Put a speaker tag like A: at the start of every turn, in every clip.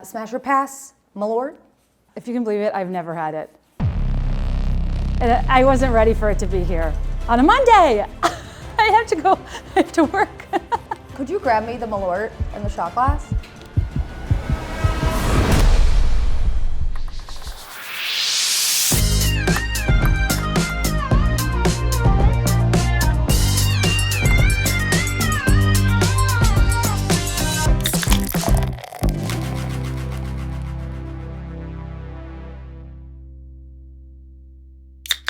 A: Smash or pass, my lord?
B: If you can believe it, I've never had it. And I wasn't ready for it to be here. On a Monday, I have to work.
A: Could you grab me the Malort and the shot glass?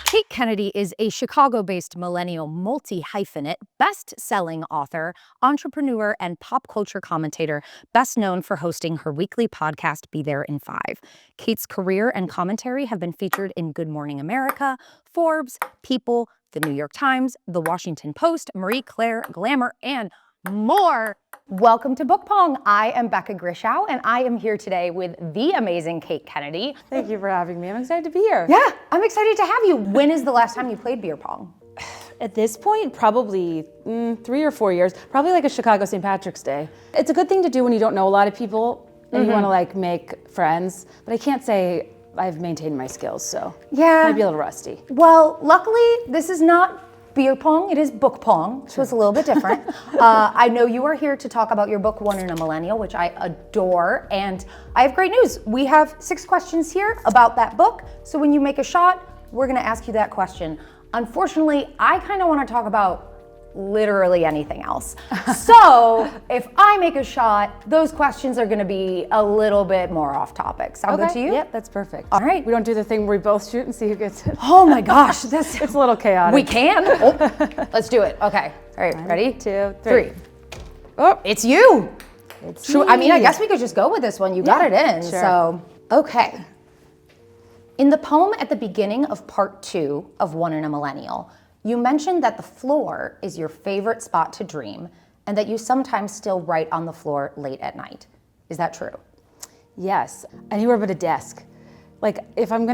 C: Kate Kennedy is a Chicago-based millennial multi-hyphenate, best-selling author, entrepreneur, and pop culture commentator, best known for hosting her weekly podcast, Be There in 5. Kate's career and commentary have been featured in Good Morning America, Forbes, People, The New York Times, The Washington Post, Marie Claire, Glamour, and more.
A: Welcome to Book Pong. I am Becca Grishow, and I am here today with the amazing Kate Kennedy.
B: Thank you for having me. I'm excited to be here.
A: Yeah, I'm excited to have you. When is the last time you played beer pong?
B: At this point, probably 3 or 4 years, probably like a Chicago St. Patrick's Day. It's a good thing to do when you don't know a lot of people and you want to like make friends, but I can't say I've maintained my skills, so
A: yeah,
B: might be a little rusty.
A: Well, luckily, this is not beer pong, it is book pong, so it's a little bit different. I know you are here to talk about your book, One in a Millennial, which I adore, and I have great news. We have 6 questions here about that book, so when you make a shot, we're gonna ask you that question. Unfortunately, I kind of want to talk about literally anything else. So if I make a shot, those questions are gonna be a little bit more off topic. Sound good to you?
B: Yep, that's perfect.
A: All right.
B: We don't do the thing where we both shoot and see who gets it.
A: Oh my gosh,
B: It's a little chaotic.
A: we can. Oh, let's do it. Okay. All right, ready?
B: 2,
A: 3.
B: Oh,
A: It's you.
B: it's
A: I mean, I
B: me.
A: guess we could just go with this one. You got it in.
B: sure.
A: So, okay. In the poem at the beginning of part 2 of One in a Millennial, you mentioned that the floor is your favorite spot to dream and that you sometimes still write on the floor late at night. Is that true?
B: Yes, anywhere but a desk. Like if I'm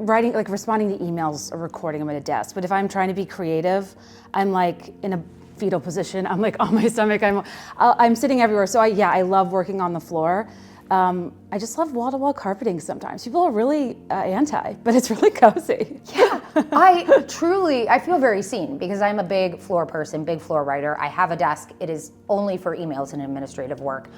B: writing, like responding to emails or recording, I'm at a desk. But if I'm trying to be creative, I'm like in a fetal position. I'm like on my stomach. I'm sitting everywhere. So I love working on the floor. I just love wall-to-wall carpeting sometimes. People are really anti, but it's really cozy.
A: Yeah, I feel very seen because I'm a big floor person, big floor writer. I have a desk. It is only for emails and administrative work.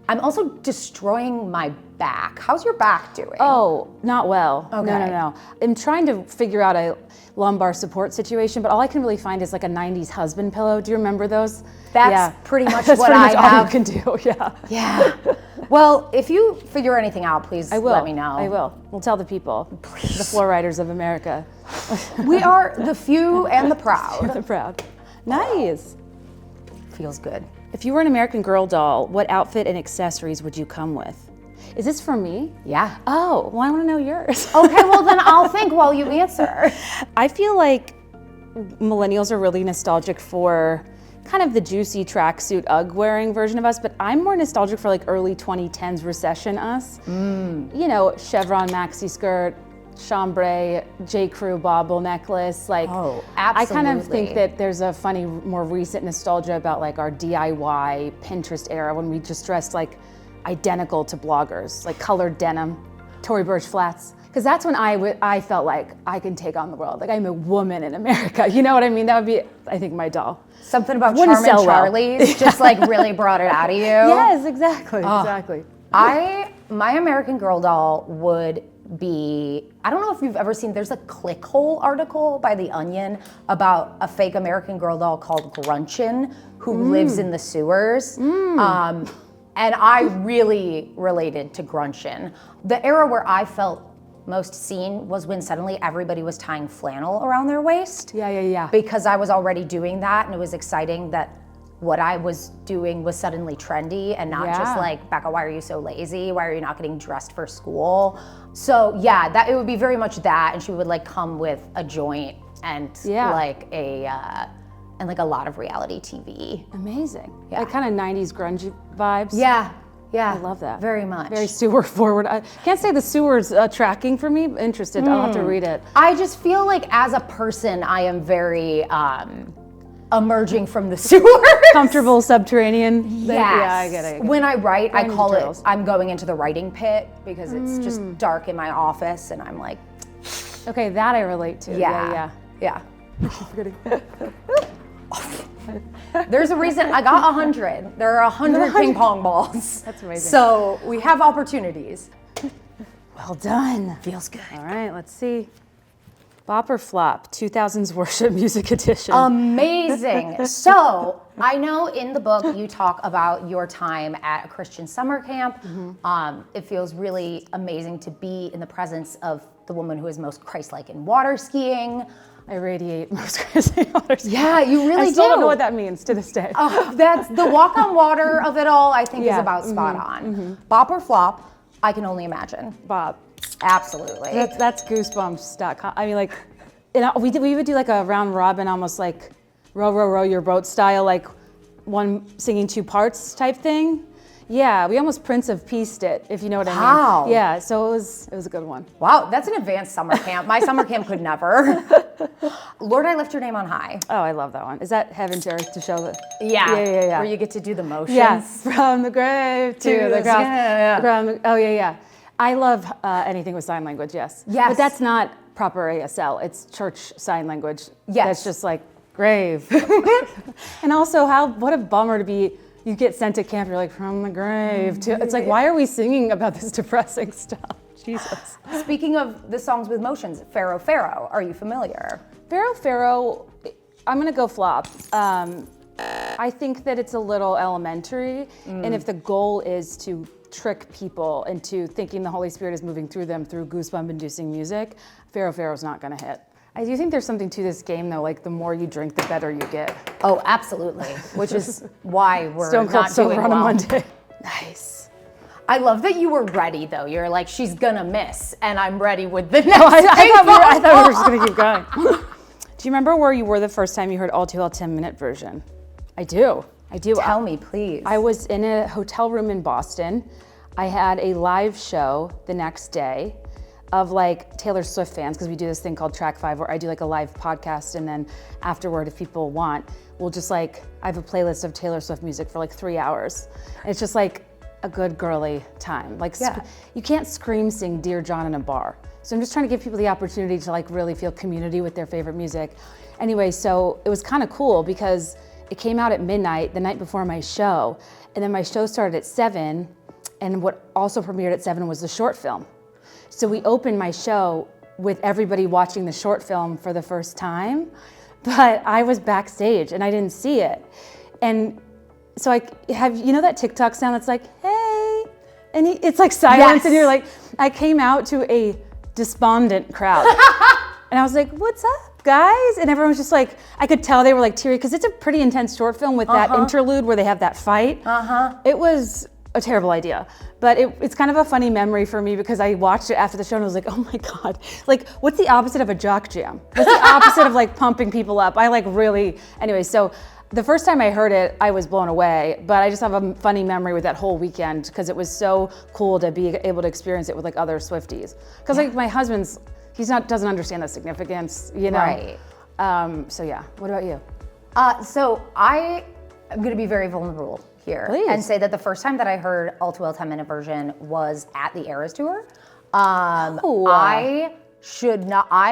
A: I'm also destroying my back. How's your back doing?
B: Oh, not well.
A: Okay.
B: No. I'm trying to figure out a lumbar support situation, but all I can really find is like a 90s husband pillow. Do you remember those?
A: That's pretty much
B: That's
A: what
B: pretty much
A: I
B: all
A: have.
B: you can do, yeah.
A: Yeah. Well, if you figure anything out, please
B: I will.
A: let me know.
B: I will. We'll tell the people. Please. The floor riders of America.
A: We are the few and the proud.
B: The proud. Nice.
A: Feels good.
B: If you were an American Girl doll, what outfit and accessories would you come with? Is this for me?
A: Yeah.
B: Oh, well, I want to know yours.
A: Okay, well then I'll think while you answer.
B: I feel like millennials are really nostalgic for kind of the juicy tracksuit UGG wearing version of us, but I'm more nostalgic for like early 2010s recession us. You know, chevron maxi skirt, chambray, J. Crew bobble necklace. Like,
A: Oh,
B: I kind of
A: absolutely.
B: think that there's a funny, more recent nostalgia about like our DIY Pinterest era when we just dressed like identical to bloggers, like colored denim, Tory Burch flats. Because that's when I felt like I can take on the world. Like I'm a woman in America. You know what I mean? That would be, I think, my doll.
A: Something about
B: Wouldn't
A: Charmin
B: sell well.
A: Charlie's just like really brought it out of you.
B: Yes, exactly, exactly.
A: My American Girl doll would be, I don't know if you've ever seen, there's a Clickhole article by The Onion about a fake American Girl doll called Grunchin who lives in the sewers. And I really related to Grunchin. The era where I felt most seen was when suddenly everybody was tying flannel around their waist.
B: Yeah.
A: Because I was already doing that and it was exciting that what I was doing was suddenly trendy and not just like, Becca, why are you so lazy? Why are you not getting dressed for school? So yeah, that it would be very much that, and she would like come with a joint and like a lot of reality TV.
B: Amazing.
A: Yeah.
B: Like kind of 90s grungy vibes.
A: Yeah.
B: I love that.
A: Very much.
B: Very sewer forward. I can't say the sewer's tracking for me. Interested. I'll have to read it.
A: I just feel like as a person, I am very emerging from the sewer.
B: Comfortable subterranean.
A: Yes.
B: Yeah, I get it.
A: When I write, I
B: Ninja
A: call
B: Turtles.
A: it, I'm going into the writing pit because it's just dark in my office and I'm like,
B: Okay, that I relate to.
A: yeah.
B: Yeah.
A: There's a reason I got 100. There are 100 ping pong balls.
B: That's amazing.
A: So we have opportunities.
B: Well done.
A: Feels good.
B: All right, let's see. Bop or flop, 2000s worship music edition.
A: Amazing. So I know in the book you talk about your time at a Christian summer camp. It feels really amazing to be in the presence of the woman who is most Christ-like in water skiing.
B: I radiate most crazy water.
A: Yeah, you really
B: I still
A: do.
B: don't know what that means to this day.
A: That's the walk on water of it all, I think, is
B: Yeah.
A: about spot on. Bop or flop, I can only imagine.
B: Bob.
A: Absolutely.
B: That's goosebumps.com. I mean, like, we would do like a round robin, almost like row, row, row your boat style, like one singing two parts type thing. Yeah, we almost Prince of Peaced it, if you know what I mean.
A: Wow.
B: Yeah, so it was a good one.
A: Wow, that's an advanced summer camp. My summer camp could never. Lord, I lift your name on high.
B: Oh, I love that one. Is that Heaven to Earth to show the?
A: Yeah.
B: Yeah.
A: Where you get to do the motions.
B: Yes, from the grave to the cross.
A: Yeah.
B: Oh, yeah. I love anything with sign language, yes.
A: Yes.
B: But that's not proper ASL. It's church sign language.
A: Yes.
B: That's just like grave. And also, what a bummer to be, you get sent to camp, you're like, from the grave to, it's like, why are we singing about this depressing stuff? Jesus.
A: Speaking of the songs with motions, Pharaoh, Pharaoh, are you familiar?
B: Pharaoh, I'm gonna go flop. I think that it's a little elementary, and if the goal is to trick people into thinking the Holy Spirit is moving through them through goosebump-inducing music, Pharaoh's not gonna hit. I do think there's something to this game though, like the more you drink, the better you get.
A: Oh, absolutely. Which is why we're
B: Stone Cold
A: not doing
B: Sober on
A: well.
B: a Monday. Nice.
A: I love that you were ready though. You're like, she's gonna miss, and I'm ready with the next
B: I
A: thing.
B: thought we were just gonna keep going. Do you remember where you were the first time you heard All Too Well 10-minute version? I do.
A: Tell me, please.
B: I was in a hotel room in Boston. I had a live show the next day of like Taylor Swift fans, because we do this thing called Track 5 where I do like a live podcast, and then afterward, if people want, we'll just like, I have a playlist of Taylor Swift music for like 3 hours. And it's just like a good girly time. Like you can't scream sing Dear John in a bar. So I'm just trying to give people the opportunity to like really feel community with their favorite music. Anyway, so it was kind of cool because it came out at midnight the night before my show, and then my show started at 7, and what also premiered at 7 was the short film. So we opened my show with everybody watching the short film for the first time, but I was backstage and I didn't see it. And so I have, you know that TikTok sound that's like, hey, and it's like silence, and you're like, I came out to a despondent crowd. And I was like, what's up, guys? And everyone was just like, I could tell they were like teary, because it's a pretty intense short film with that interlude where they have that fight. It was a terrible idea, but it's kind of a funny memory for me because I watched it after the show and I was like, oh my God, like what's the opposite of a jock jam? What's the opposite of like pumping people up? I like really, anyway, so the first time I heard it, I was blown away, but I just have a funny memory with that whole weekend because it was so cool to be able to experience it with like other Swifties. Because like my husband's, doesn't understand the significance, you know?
A: Right.
B: So yeah, what about you?
A: So I am gonna be very vulnerable here.
B: Please.
A: And say that the first time that I heard All Too Well 10-minute version was at the Eras Tour. I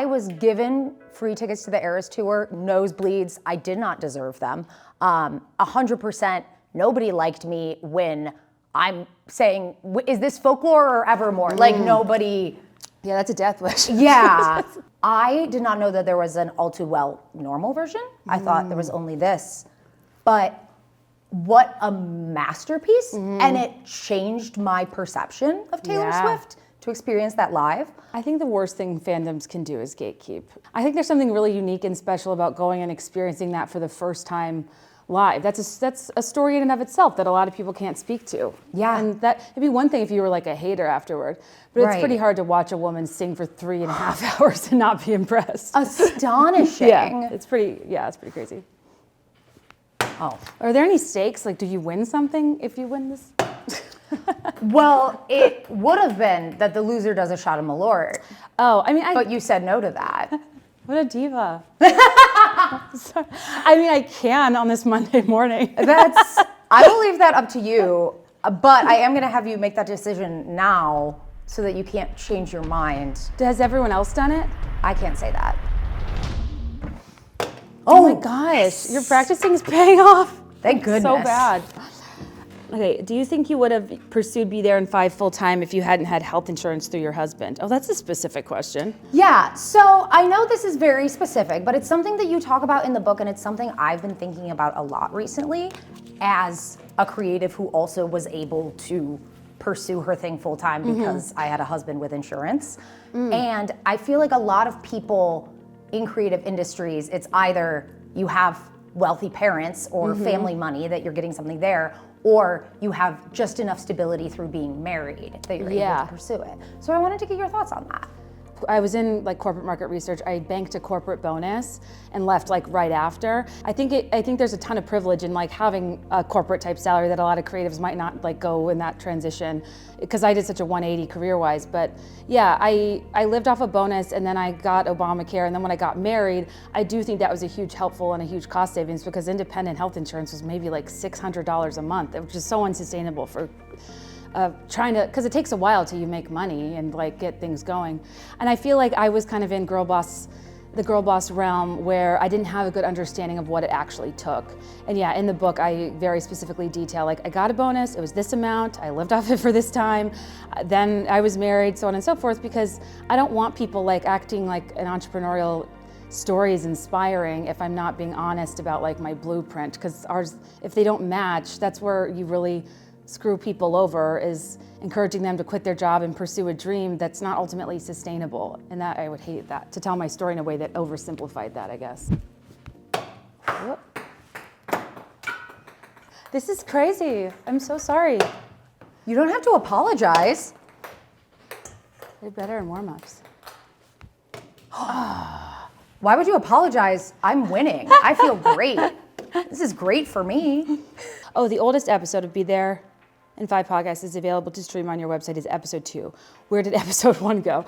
A: was given free tickets to the Eras Tour, nosebleeds. I did not deserve them. 100%, nobody liked me when I'm saying, is this folklore or Evermore? Like nobody.
B: Yeah, that's a death wish.
A: Yeah. I did not know that there was an All Too Well normal version. I thought there was only this. But what a masterpiece. And it changed my perception of Taylor Swift to experience that live.
B: I think the worst thing fandoms can do is gatekeep. I think there's something really unique and special about going and experiencing that for the first time live. That's a story in and of itself that a lot of people can't speak to.
A: Yeah.
B: And it'd be one thing if you were like a hater afterward, but it's pretty hard to watch a woman sing for 3.5 hours and not be impressed.
A: Astonishing.
B: Yeah, it's pretty crazy.
A: Oh.
B: Are there any stakes? Like, do you win something if you win this?
A: Well, it would have been that the loser does a shot of Malort.
B: Oh, I mean,
A: But you said no to that.
B: what a diva. I mean, I can on this Monday morning.
A: I will leave that up to you, but I am going to have you make that decision now so that you can't change your mind.
B: Has everyone else done it?
A: I can't say that.
B: Oh my gosh, your practicing is paying off.
A: Thank goodness.
B: So bad. Okay, do you think you would have pursued Be There in 5 full time if you hadn't had health insurance through your husband? Oh, that's a specific question.
A: Yeah, so I know this is very specific, but it's something that you talk about in the book, and it's something I've been thinking about a lot recently as a creative who also was able to pursue her thing full time because I had a husband with insurance. And I feel like a lot of people in creative industries, it's either you have wealthy parents or family money that you're getting something there, or you have just enough stability through being married that you're able to pursue it. So I wanted to get your thoughts on that.
B: I was in like corporate market research. I banked a corporate bonus and left like right after. I think there's a ton of privilege in like having a corporate type salary that a lot of creatives might not like go in that transition, because I did such a 180 career wise. But yeah, I lived off a bonus, and then I got Obamacare, and then when I got married, I do think that was a huge helpful and a huge cost savings, because independent health insurance was maybe like $600 a month, which is so unsustainable for trying to, because it takes a while till you make money and like get things going. And I feel like I was kind of in the girl boss realm where I didn't have a good understanding of what it actually took. And yeah, in the book, I very specifically detail, like, I got a bonus, it was this amount, I lived off it for this time, then I was married, so on and so forth, because I don't want people like acting like an entrepreneurial story is inspiring if I'm not being honest about like my blueprint, because ours, if they don't match, that's where you really screw people over, is encouraging them to quit their job and pursue a dream that's not ultimately sustainable. And that, I would hate that, to tell my story in a way that oversimplified that, I guess. Whoop. This is crazy. I'm so sorry.
A: You don't have to apologize.
B: They're better in warm-ups.
A: Why would you apologize? I'm winning. I feel great. This is great for me.
B: Oh, the oldest episode of Be There in 5 podcasts is available to stream on your website is episode 2. Where did episode 1 go?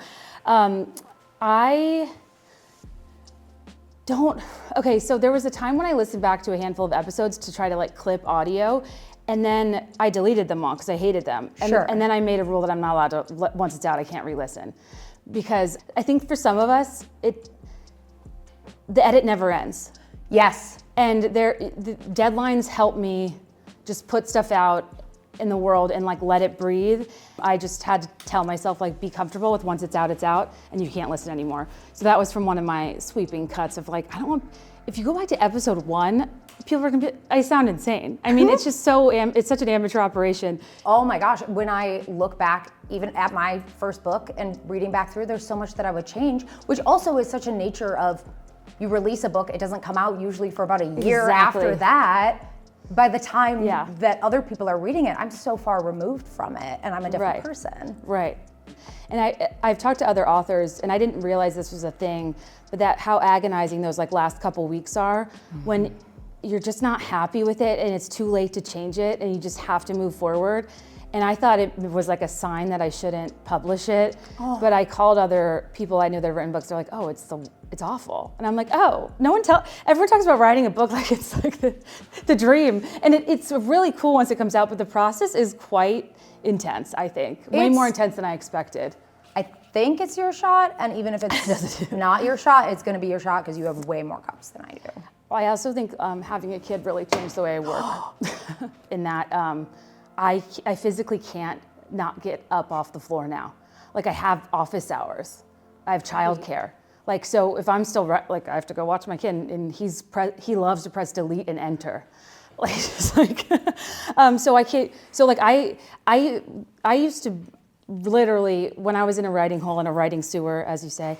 B: Okay, so there was a time when I listened back to a handful of episodes to try to like clip audio, and then I deleted them all because I hated them. And then I made a rule that I'm not allowed to, once it's out, I can't re-listen. Because I think for some of us, the edit never ends.
A: Yes.
B: And the deadlines help me just put stuff out in the world and like let it breathe. I just had to tell myself, like, be comfortable with once it's out, and you can't listen anymore. So that was from one of my sweeping cuts of like, I don't want, if you go back to episode 1, people are gonna be, I sound insane. I mean, it's just so, it's such an amateur operation.
A: Oh my gosh, when I look back even at my first book and reading back through, there's so much that I would change, which also is such a nature of, you release a book, it doesn't come out usually for about a year after that. By the time that other people are reading it, I'm so far removed from it, and I'm a different person.
B: Right. And I've talked to other authors, and I didn't realize this was a thing, but that how agonizing those like last couple weeks are when you're just not happy with it and it's too late to change it and you just have to move forward. And I thought it was like a sign that I shouldn't publish it, but I called other people I knew that had written books. They're like, oh, it's awful. And I'm like, oh, everyone talks about writing a book like it's like the dream. And it's really cool once it comes out, but the process is quite intense, I think. Way more intense than I expected.
A: I think it's your shot, and even if it's not your shot, it's gonna be your shot because you have way more cups than I do.
B: Well, I also think having a kid really changed the way I work in that I physically can't not get up off the floor now. Like, I have office hours. I have childcare. Like, so if I'm still, like, I have to go watch my kid, and he loves to press delete and enter. Like, just like, so I can't, so like I used to literally, when I was in a writing hole, in a writing sewer, as you say,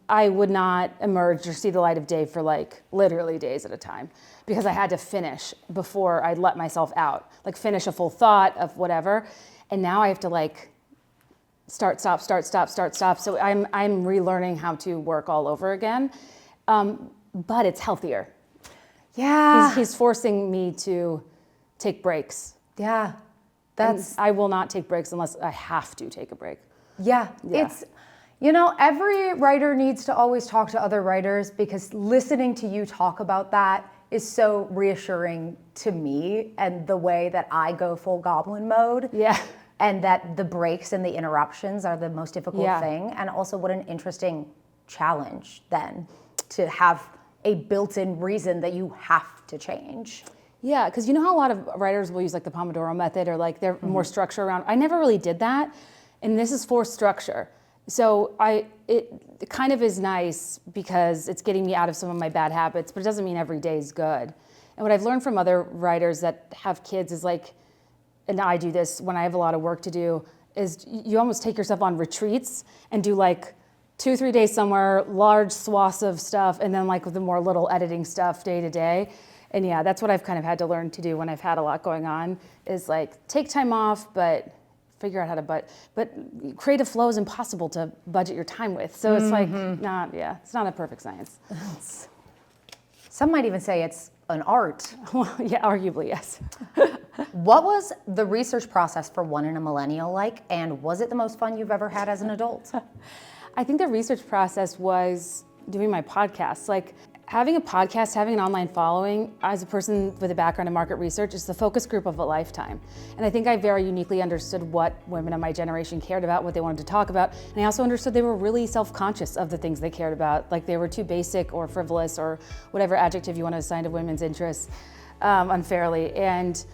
B: I would not emerge or see the light of day for like literally days at a time, because I had to finish before I'd let myself out, like finish a full thought of whatever. And now I have to like start, stop. So I'm relearning how to work all over again. But it's healthier.
A: Yeah.
B: He's forcing me to take breaks.
A: Yeah.
B: I will not take breaks unless I have to take a break.
A: Yeah. You know, every writer needs to always talk to other writers, because listening to you talk about that is so reassuring to me, and the way that I go full goblin mode.
B: Yeah.
A: And that the breaks and the interruptions are the most difficult thing. And also, what an interesting challenge then to have a built-in reason that you have to change.
B: Yeah, because you know how a lot of writers will use like the Pomodoro method, or like they're more structure around. I never really did that, and this is for structure. So it kind of is nice because it's getting me out of some of my bad habits, but it doesn't mean every day is good. And what I've learned from other writers that have kids is like, and I do this when I have a lot of work to do, is you almost take yourself on retreats and do like 2-3 days somewhere, large swaths of stuff, and then like the more little editing stuff day to day. And yeah, that's what I've kind of had to learn to do when I've had a lot going on, is like take time off, but figure out how to but creative flow is impossible to budget your time with. So it's like, it's not a perfect science.
A: Some might even say it's an art.
B: Well, yeah, arguably, yes.
A: What was the research process for One in a Millennial like, and was it the most fun you've ever had as an adult?
B: I think the research process was doing my podcast. Like having a podcast, having an online following, as a person with a background in market research, is the focus group of a lifetime. And I think I very uniquely understood what women of my generation cared about, what they wanted to talk about. And I also understood they were really self-conscious of the things they cared about. Like they were too basic or frivolous or whatever adjective you want to assign to women's interests unfairly. And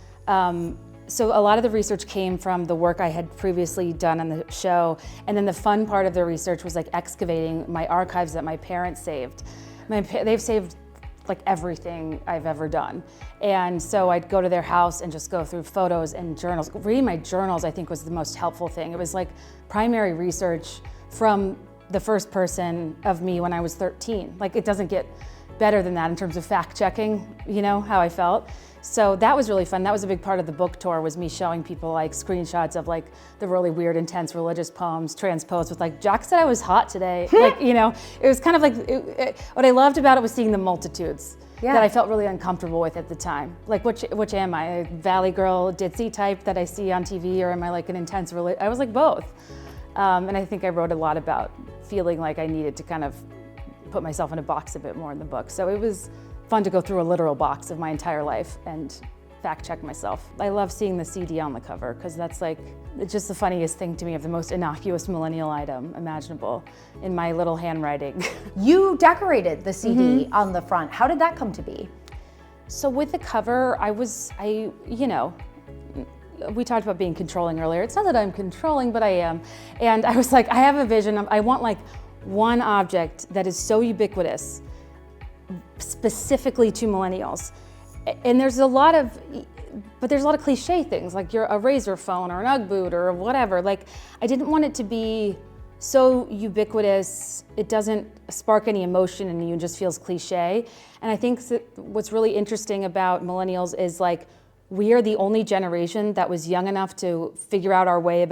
B: so a lot of the research came from the work I had previously done on the show. And then the fun part of the research was like excavating my archives that my parents saved. They've saved like everything I've ever done. And so I'd go to their house and just go through photos and journals. Reading my journals, I think, was the most helpful thing. It was like primary research from the first person of me when I was 13. Like it doesn't get better than that in terms of fact checking, you know, how I felt. So that was really fun. That was a big part of the book tour, was me showing people like screenshots of like the really weird, intense religious poems transposed with like, Jack said I was hot today. Like, you know, it was kind of like, what I loved about it was seeing the multitudes that I felt really uncomfortable with at the time. Like, which am I? A valley girl, ditzy type that I see on TV, or am I like an intense I was like both. And I think I wrote a lot about feeling like I needed to kind of put myself in a box a bit more in the book. So it was fun to go through a literal box of my entire life and fact check myself. I love seeing the CD on the cover, because that's like, it's just the funniest thing to me, of the most innocuous millennial item imaginable in my little handwriting.
A: You decorated the CD on the front. How did that come to be?
B: So with the cover, you know, we talked about being controlling earlier. It's not that I'm controlling, but I am. And I was like, I have a vision. I want like one object that is so ubiquitous, specifically to millennials. And there's a lot of cliche things, like a razor phone or an Ugg boot or whatever. Like, I didn't want it to be so ubiquitous, it doesn't spark any emotion in you and just feels cliche. And I think that what's really interesting about millennials is like, we are the only generation that was young enough to figure out our way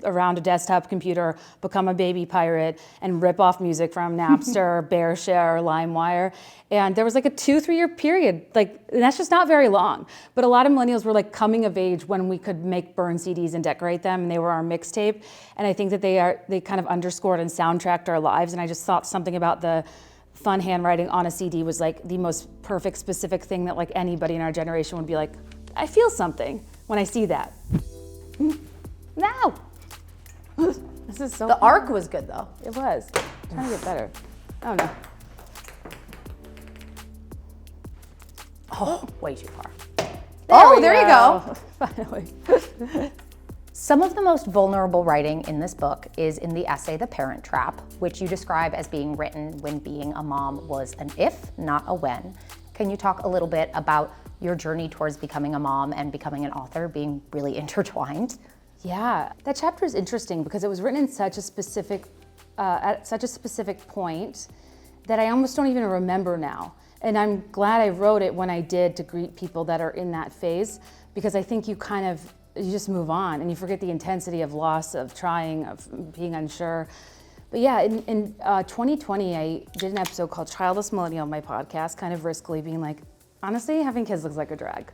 B: around a desktop computer, become a baby pirate, and rip off music from Napster, Bearshare, or LimeWire. And there was like a 2-3 year period, and that's just not very long. But a lot of millennials were like coming of age when we could burn CDs and decorate them, and they were our mixtape. And I think that they kind of underscored and soundtracked our lives. And I just thought something about the fun handwriting on a CD was like the most perfect, specific thing that like anybody in our generation would be like, I feel something when I see that. No. This is so
A: The arc was good though.
B: It was. I'm trying to get better. Oh no.
A: Oh, way too far.
B: There
A: you go.
B: Finally.
A: Some of the most vulnerable writing in this book is in the essay The Parent Trap, which you describe as being written when being a mom was an if, not a when. Can you talk a little bit about your journey towards becoming a mom and becoming an author being really intertwined?
B: Yeah, that chapter is interesting because it was written in such a specific, at such a specific point that I almost don't even remember now. And I'm glad I wrote it when I did, to greet people that are in that phase, because I think you just move on and you forget the intensity of loss, of trying, of being unsure. But yeah, in 2020, I did an episode called Childless Millennial on my podcast, kind of riskily being like, honestly, having kids looks like a drag.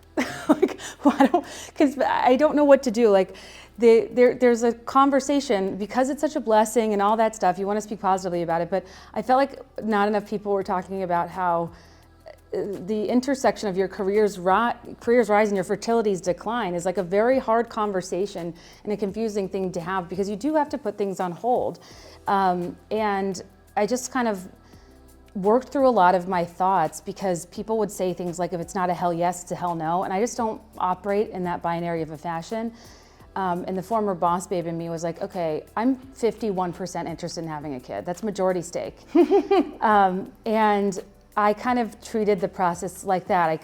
B: Like, because I don't know what to do. Like, there's a conversation, because it's such a blessing and all that stuff, you want to speak positively about it, but I felt like not enough people were talking about how the intersection of your careers rise and your fertility's decline is like a very hard conversation and a confusing thing to have, because you do have to put things on hold. And I just kind of worked through a lot of my thoughts, because people would say things like, if it's not a hell yes, it's a hell no. And I just don't operate in that binary of a fashion. And the former boss babe in me was like, okay, I'm 51% interested in having a kid. That's majority stake. And I kind of treated the process like that.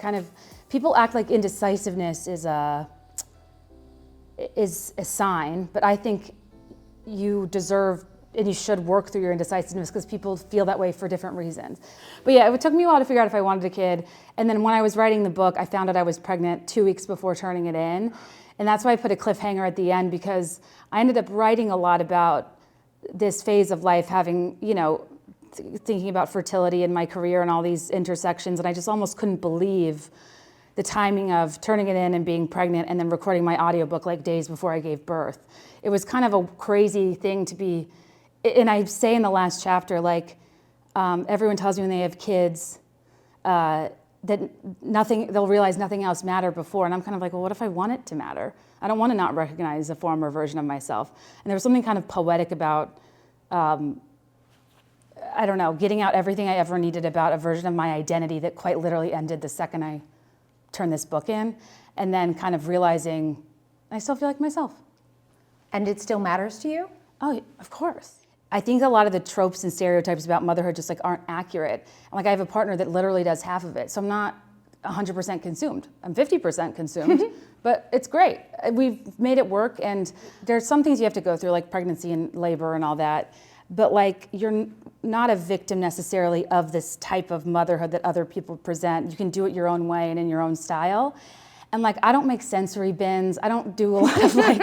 B: People act like indecisiveness is a sign, but I think you deserve and you should work through your indecisiveness, because people feel that way for different reasons. But yeah, it took me a while to figure out if I wanted a kid. And then when I was writing the book, I found out I was pregnant 2 weeks before turning it in. And that's why I put a cliffhanger at the end, because I ended up writing a lot about this phase of life, having, thinking about fertility in my career and all these intersections. And I just almost couldn't believe the timing of turning it in and being pregnant and then recording my audiobook like days before I gave birth. It was kind of a crazy thing to be. And I say in the last chapter, like, everyone tells me when they have kids that they'll realize nothing else mattered before. And I'm kind of like, well, what if I want it to matter? I don't want to not recognize a former version of myself. And there was something kind of poetic about, I don't know, getting out everything I ever needed about a version of my identity that quite literally ended the second I turned this book in. And then kind of realizing I still feel like myself.
A: And it still matters to you?
B: Oh, of course. I think a lot of the tropes and stereotypes about motherhood just like aren't accurate. Like, I have a partner that literally does half of it, so I'm not 100% consumed. I'm 50% consumed, but it's great. We've made it work, and there's some things you have to go through, like pregnancy and labor and all that, but like, you're not a victim necessarily of this type of motherhood that other people present. You can do it your own way and in your own style. And like, I don't make sensory bins. I don't do a lot of like,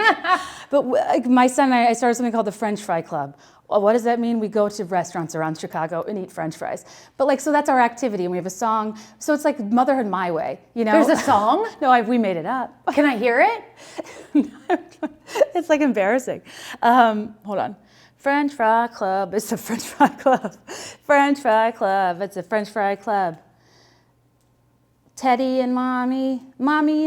B: but like my son and I started something called the French Fry Club. Well, what does that mean? We go to restaurants around Chicago and eat French fries. But like, so that's our activity, and we have a song. So it's like motherhood my way,
A: There's a song?
B: No, we made it up.
A: Can I hear it?
B: It's like embarrassing. Hold on. French Fry Club, it's a French Fry Club. French Fry Club, it's a French Fry Club. Teddy and Mommy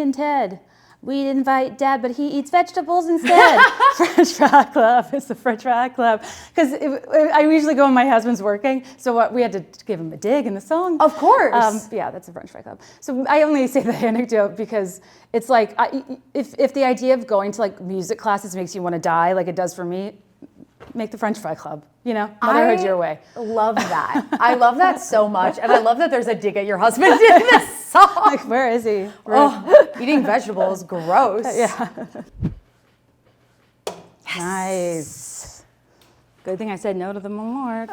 B: and Ted. We'd invite Dad, but he eats vegetables instead. French Fry Club, it's the French Fry Club. Because I usually go when my husband's working, so we had to give him a dig in the song.
A: Of course.
B: Yeah, that's a French Fry Club. So I only say the anecdote because it's like, if the idea of going to like music classes makes you want to die, like it does for me, make the French Fry Club, motherhood your way.
A: Love that. I love that so much. And I love that there's a dig at your husband in this song.
B: Like, where is he?
A: Eating vegetables, gross.
B: Yeah. Yes. Nice. Good thing I said no to the Malort.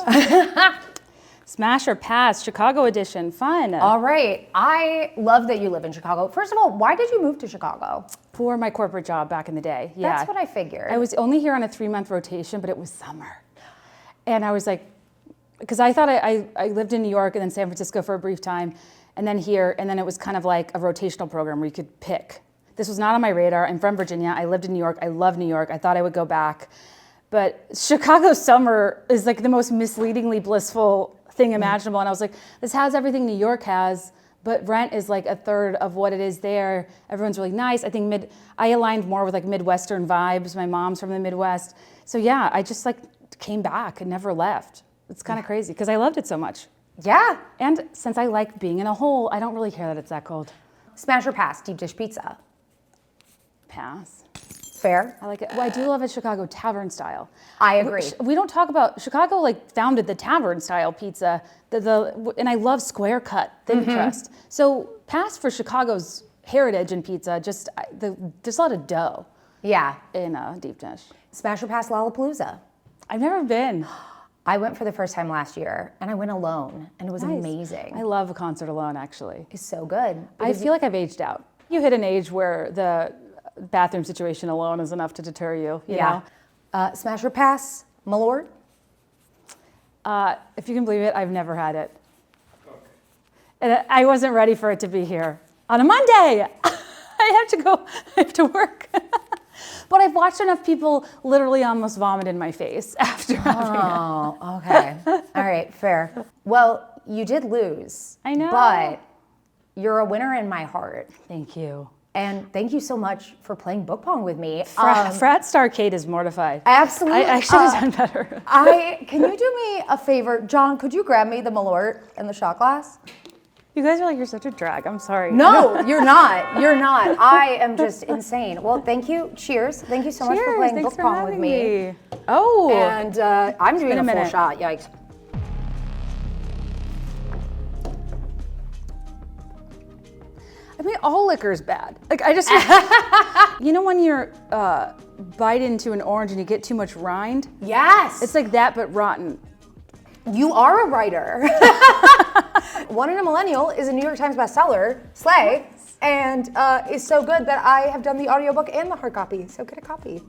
B: Smash or pass, Chicago edition, fun.
A: All right. I love that you live in Chicago. First of all, why did you move to Chicago?
B: For my corporate job back in the day. Yeah.
A: That's what I figured.
B: I was only here on a 3-month rotation, but it was summer. And I was like, because I thought I lived in New York and then San Francisco for a brief time, and then here, and then it was kind of like a rotational program where you could pick. This was not on my radar. I'm from Virginia. I lived in New York. I love New York. I thought I would go back. But Chicago summer is like the most misleadingly blissful thing imaginable. And I was like, this has everything New York has, but rent is like a third of what it is there. Everyone's really nice. I think I aligned more with like Midwestern vibes. My mom's from the Midwest. So yeah, I just like came back and never left. It's kind of crazy because I loved it so much.
A: Yeah.
B: And since I like being in a hole, I don't really care that it's that cold.
A: Smash or pass, deep dish pizza?
B: Pass.
A: Fair.
B: I like it. Well, I do love a Chicago tavern style.
A: I agree.
B: We don't talk about, Chicago like founded the tavern style pizza, and I love square cut, thin crust. So pass for Chicago's heritage in pizza, just a lot of dough.
A: Yeah.
B: In a deep dish.
A: Smash or pass Lollapalooza?
B: I've never been.
A: I went for the first time last year, and I went alone, and it was amazing.
B: I love a concert alone, actually.
A: It's so good.
B: I feel like I've aged out. You hit an age where the bathroom situation alone is enough to deter you, you know?
A: Smash or pass Malort?
B: If you can believe it, I've never had it. And I wasn't ready for it to be here on a Monday. I have to work. But I've watched enough people literally almost vomit in my face after having it.
A: Oh, okay. All right, fair. Well, you did lose.
B: I know.
A: But you're a winner in my heart.
B: Thank you.
A: And thank you so much for playing book pong with me.
B: Frat Star Kate is mortified.
A: Absolutely.
B: I should have done better.
A: Can you do me a favor? John, could you grab me the Malort and the shot glass?
B: You guys are like, you're such a drag. I'm sorry.
A: No, you're not. You're not. I am just insane. Well, thank you. Cheers. Thank you so much for playing book pong with me.
B: Oh.
A: And I'm doing a full shot. Yikes.
B: I mean, all liquor is bad. Like, I just, you know when you're bite into an orange and you get too much rind?
A: Yes.
B: It's like that, but rotten.
A: You are a writer. One in a Millennial is a New York Times bestseller, slay, and is so good that I have done the audiobook and the hard copy, so get a copy.